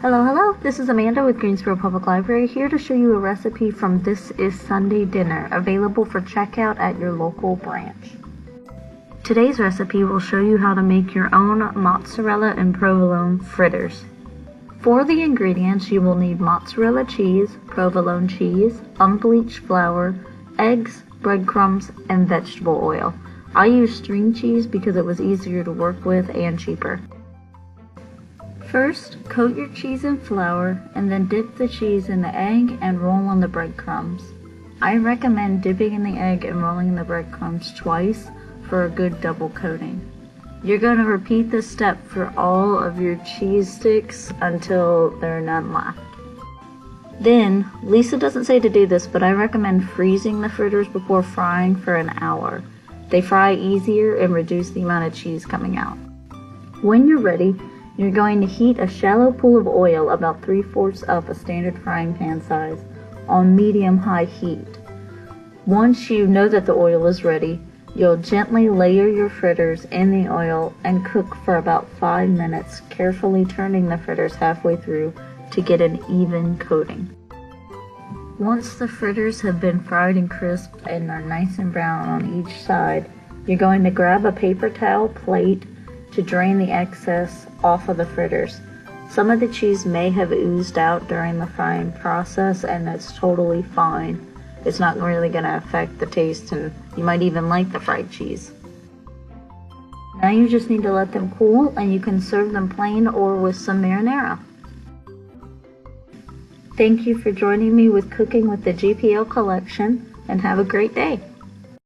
Hello, this is Amanda with Greensboro Public Library, here to show you a recipe from This Is Sunday Dinner, available for checkout at your local branch. Today's recipe will show you how to make your own mozzarella and provolone fritters. For the ingredients, you will need mozzarella cheese, provolone cheese, unbleached flour, eggs, breadcrumbs, and vegetable oil. I used string cheese because it was easier to work with and cheaper. First, coat your cheese in flour and then dip the cheese in the egg and roll in the breadcrumbs. I recommend dipping in the egg and rolling in the breadcrumbs twice for a good double coating. You're going to repeat this step for all of your cheese sticks until there are none left. Then, Lisa doesn't say to do this, but I recommend freezing the fritters before frying for an hour. They fry easier and reduce the amount of cheese coming out. When you're ready, you're going to heat a shallow pool of oil about 3/4 of a standard frying pan size on medium-high heat. Once you know that the oil is ready, you'll gently layer your fritters in the oil and cook for about 5 minutes, carefully turning the fritters halfway through to get an even coating. Once the fritters have been fried and crisp and are nice and brown on each side, you're going to grab a paper towel plate to drain the excess off of the fritters. Some of the cheese may have oozed out during the frying process, and that's totally fine. It's not really going to affect the taste, and you might even like the fried cheese. Now you just need to let them cool, and you can serve them plain or with some marinara. Thank you for joining me with Cooking with the GPL collection, and have a great day.